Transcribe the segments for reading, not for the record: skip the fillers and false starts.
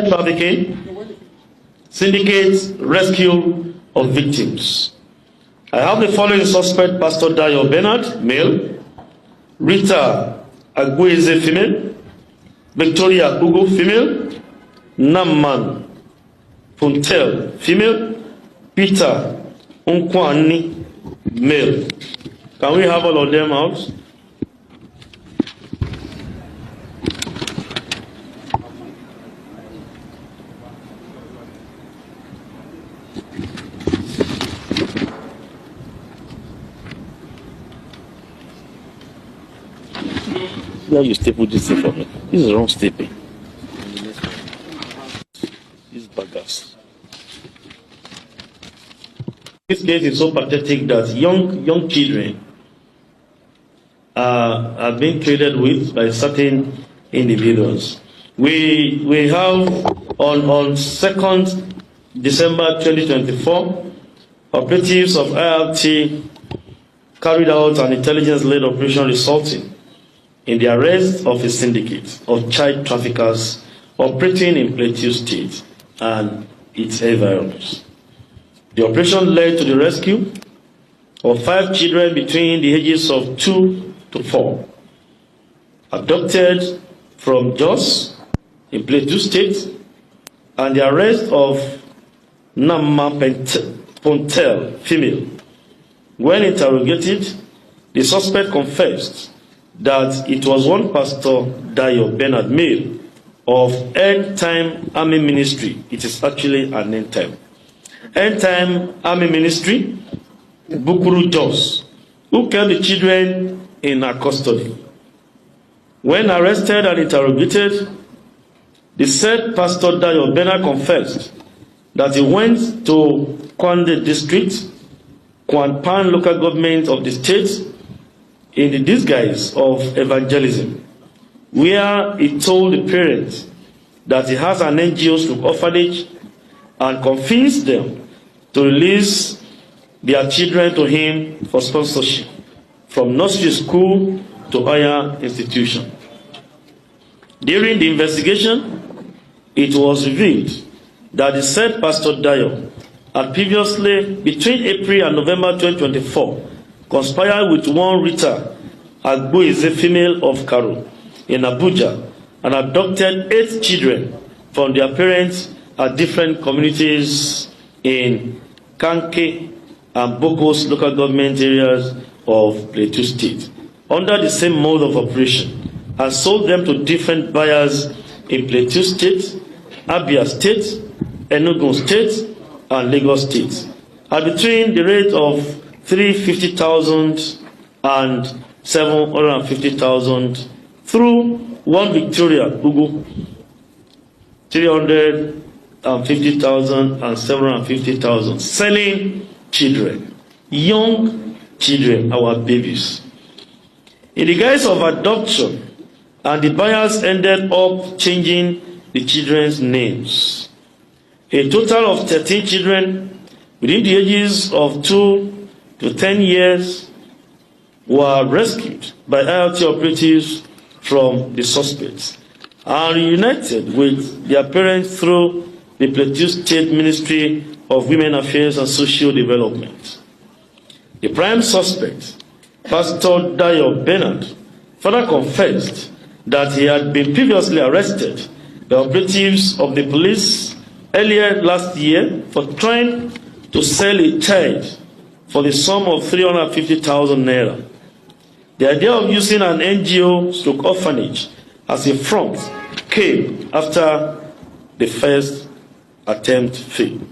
trafficking, syndicate rescue of victims. I have the following suspect: Pastor Dayo Bernard, male; Rita Agweze, female; Victoria Ugo, female; Namman Puntel, female; Peter Unkwani, male. Can we have all of them out? Where you staple this thing for me? This is wrong stapling. These baggers. This case is so pathetic that young children are being traded with by certain individuals. We have on 2nd December 2024, operatives of IRT carried out an intelligence-led operation resulting in the arrest of a syndicate of child traffickers operating in Plateau State and its environs. The operation led to the rescue of 5 children between the ages of 2 to 4, abducted from Jos in Plateau State, and the arrest of Namma Pontel, female. When interrogated, the suspect confessed that it was one Pastor Dayo Bernard, male, of End Time Army Ministry. It is actually an End Time. End Time Army Ministry, Bukuru Jos, who kept the children in her custody. When arrested and interrogated, the said Pastor Dayo Bernard confessed that he went to Kwande District, Kwanpan local government of the state, in the disguise of evangelism, where he told the parents that he has an NGO orphanage and convinced them to release their children to him for sponsorship from nursery school to higher institution. During the investigation, it was revealed that the said Pastor Dayo had previously, between April and November 2024, conspired with one Rita Agweze, female of Karo, in Abuja, and abducted 8 children from their parents at different communities in Kanke and Bokos local government areas of Plateau State, under the same mode of operation, and sold them to different buyers in Plateau State, Abia State, Enugu State, and Lagos State, at between the rate of 350,000 and 750,000 through one Victoria Ugu, 350,000 and 750,000, selling children, young children, our babies, in the guise of adoption, and the buyers ended up changing the children's names. A total of 13 children within the ages of 2 to 10 years were rescued by IRT operatives from the suspects and reunited with their parents through the Plateau State Ministry of Women Affairs and Social Development. The prime suspect, Pastor Dayo Bernard, further confessed that he had been previously arrested by operatives of the police earlier last year for trying to sell a child for the sum of 350,000 naira. The idea of using an NGO/orphanage as a front came after the first attempt failed.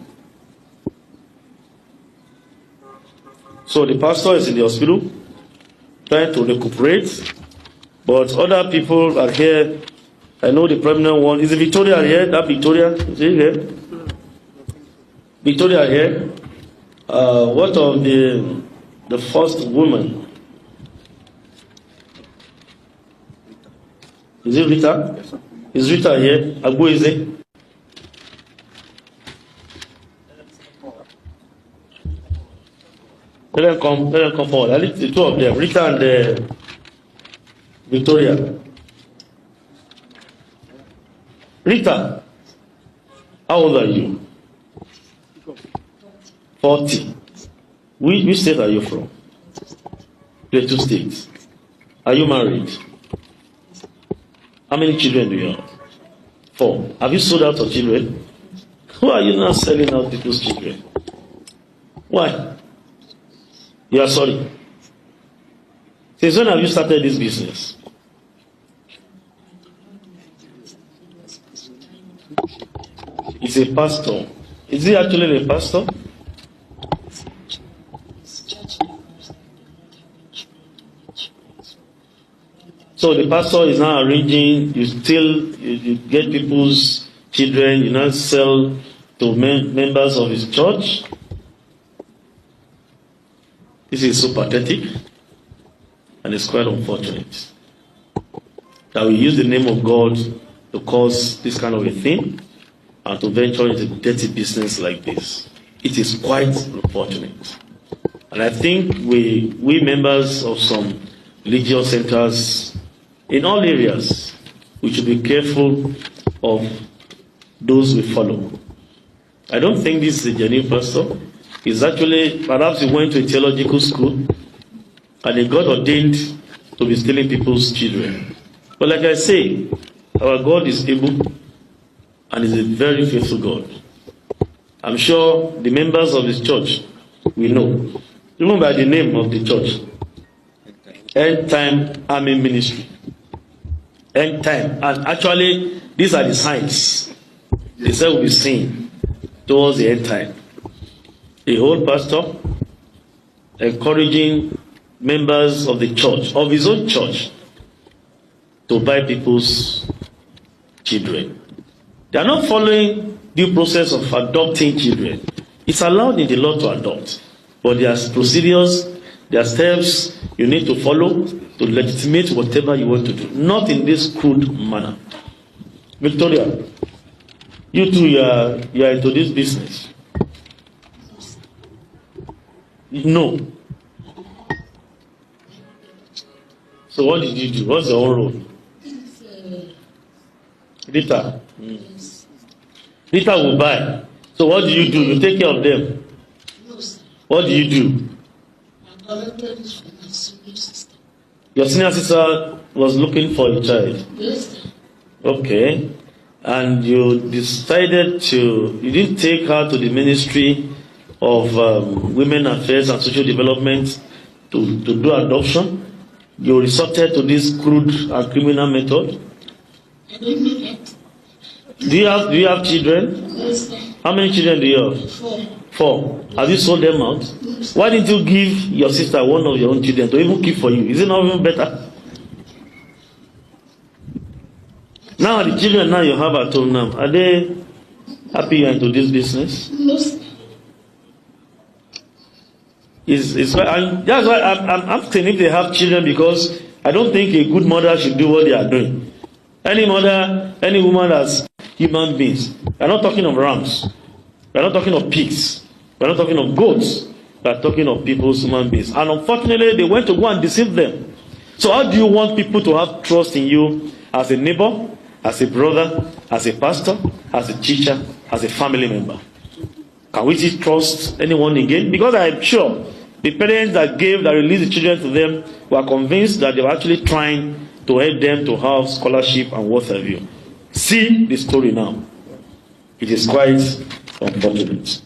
So the pastor is in the hospital trying to recuperate, but other people are here. I know the prominent one. Is Victoria here? That Victoria? Is he here? Victoria here? What of the first woman? Is it Rita? Is Rita here? Agweze? Let them come forward. At least the 2 of them, Rita and Victoria. Rita, How old are you? 40. Which state are you from? Plateau State. Are you married? How many children do you have? 4. Have you sold out your children? Why are you not selling out people's children? Why? You are sorry. Since when have you started this business? He's a pastor. Is he actually a pastor? So the pastor is now arranging, you get people's children, you now sell to members of his church. This is so pathetic, and it's quite unfortunate that we use the name of God to cause this kind of a thing and to venture into dirty business like this. It is quite unfortunate. And I think we members of some religious centers in all areas, we should be careful of those we follow. I don't think this is a genuine pastor. He's actually, perhaps he went to a theological school and he got ordained to be stealing people's children. But like I say, our God is able and is a very faithful God. I'm sure the members of his church will know, even by the name of the church, End Time Army Ministry. End time. And actually, these are the signs they said will be seen towards the end time. The whole pastor encouraging members of the church, of his own church, to buy people's children. They are not following due process of adopting children. It's allowed in the law to adopt, but there are procedures, there are steps you need to follow to legitimate whatever you want to do. Not in this crude manner. Victoria, you too, you are into this business. No. So what did you do? What's your own role? Rita. Rita will buy. So what do? You take care of them. What do you do? Your senior sister was looking for a child. Yes. Okay. And you decided you didn't take her to the Ministry of Women Affairs and Social Development to do adoption. You resorted to this crude and criminal method. I don't know that. Do you have children? Yes. How many children do you have? 4. 4. Have you sold them out? Yes. Why didn't you give your sister one of your own children to even keep for you? Is it not even better? Now the children now you have at home now, are they happy you are into this business? Yes. And that's why I'm asking if they have children, because I don't think a good mother should do what they are doing. Any mother, any woman that's human beings. We're not talking of rams. We're not talking of pigs. We're not talking of goats. We're talking of people's human beings. And unfortunately, they went to go and deceive them. So how do you want people to have trust in you as a neighbor, as a brother, as a pastor, as a teacher, as a family member? Can we still trust anyone again? Because I'm sure the parents that released the children to them were convinced that they were actually trying to help them to have scholarship and what have you. See the story now. It is quite unfortunate.